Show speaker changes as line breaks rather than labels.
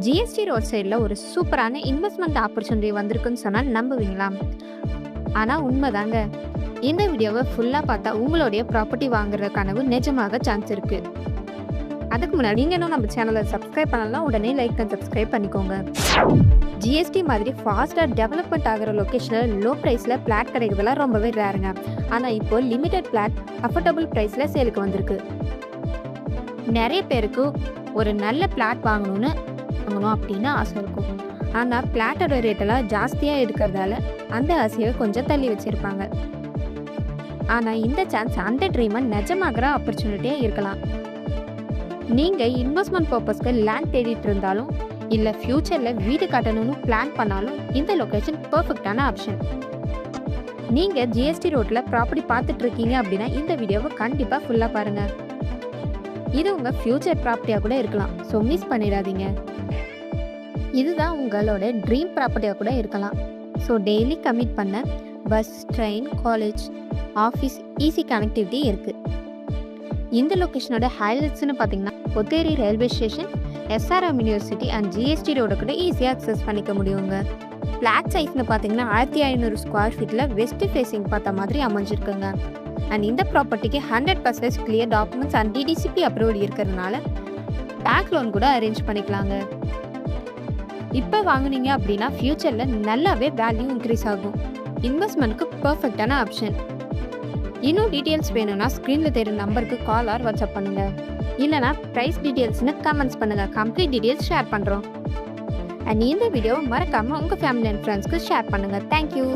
GST road சைடில் ஒரு சூப்பரான இன்வெஸ்ட்மெண்ட் ஆப்பர்ச்சுனிட்டி வந்திருக்குன்னு சொன்னால் நம்புவீங்களா? ஆனால் உண்மைதாங்க. இந்த வீடியோவை ஃபுல்லாக பார்த்தா உங்களுடைய ப்ராப்பர்ட்டி வாங்குற கனவு நிஜமாக சான்ஸ் இருக்குது. அதுக்கு முன்னாடி நீங்கள் இன்னும் நம்ம சேனலை சப்ஸ்கிரைப் பண்ணலாம், உடனே லைக் அண்ட் சப்ஸ்கிரைப் பண்ணிக்கோங்க. ஜிஎஸ்டி மாதிரி ஃபாஸ்ட்டாக டெவலப்மெண்ட் ஆகிற லொக்கேஷனில் லோ ப்ரைஸில் பிளாட் கிடைக்கிறதுலாம் ரொம்பவே ரேருங்க. ஆனால் இப்போது லிமிடெட் பிளாட் அஃபோர்டபுள் ப்ரைஸில் சேலுக்கு வந்திருக்கு. நிறைய பேருக்கு ஒரு நல்ல பிளாட் வாங்கணும் அப்படின்னு ஆசை இருக்கும். ஆனால் பிளாட்டோட ரேட்டெல்லாம் ஜாஸ்தியாக இருக்கிறதால அந்த ஆசையை கொஞ்சம் தள்ளி வச்சுருப்பாங்க. ஆனால் இந்த சான்ஸ் அந்த ட்ரீமை நிஜமாகிற ஆப்பர்ச்சுனிட்டியாக இருக்கலாம். நீங்கள் இன்வெஸ்ட்மெண்ட் பர்பஸ்க்கு லேண்ட் தேடிட்டு இருந்தாலும் இல்லை ஃப்யூச்சரில் வீடு கட்டணும்னு பிளான் பண்ணாலும் இந்த லொக்கேஷன் பர்ஃபெக்டான ஆப்ஷன். நீங்கள் ஜிஎஸ்டி ரோட்டில் ப்ராப்பர்ட்டி பார்த்துட்டு இருக்கீங்க அப்படின்னா இந்த வீடியோவை கண்டிப்பாக ஃபுல்லாக பாருங்கள். இது உங்கள் ஃப்யூச்சர் ப்ராப்பர்ட்டியாக கூட இருக்கலாம், ஸோ மிஸ் பண்ணிடாதீங்க. இதுதான் உங்களோட ட்ரீம் ப்ராப்பர்ட்டியாக கூட இருக்கலாம். ஸோ டெய்லி கமிட் பண்ண bus, train, college, office easy connectivity இருக்குது. இந்த லொக்கேஷனோட ஹைலைட்ஸ்னு பார்த்தீங்கன்னா Potheri railway station, SRM university and GST ரோட கூட ஈஸியாக அக்சஸ் பண்ணிக்க முடியுங்க. ஃப்ளாட் சைஸ்னு பார்த்தீங்கன்னா 1500 ஸ்கொயர் ஃபீட்டில் வெஸ்ட் ஃபேஸிங் பார்த்த மாதிரி அமைஞ்சிருக்குங்க. அண்ட் இந்த ப்ராப்பர்ட்டிக்கு 100% clear documents and DTCP approval இருக்கிறதுனால பேங்க் லோன் கூட அரேஞ்ச் பண்ணிக்கலாங்க. இப்போ வாங்குனீங்க அப்படின்னா ஃப்யூச்சரில் நல்லாவே வேல்யூ இன்க்ரீஸ் ஆகும். இன்வெஸ்ட்மெண்ட்க்கு பர்ஃபெக்டான ஆப்ஷன். இன்னும் டீட்டெயில்ஸ் வேணும்னா ஸ்க்ரீனில் தெரியுற நம்பருக்கு கால் ஆர் வாட்ஸ்அப் பண்ணுங்கள். இல்லைனா ப்ரைஸ் டீட்டெயில்ஸ்னு கமெண்ட்ஸ் பண்ணுங்கள். கம்ப்ளீட் டீட்டெயில்ஸ் ஷேர் பண்ணுறோம். அண்ட் இந்த வீடியோவை மறக்காமல் உங்கள் ஃபேமிலி அண்ட் ஃப்ரெண்ட்ஸ்க்கு ஷேர் பண்ணுங்கள். தேங்க்யூ.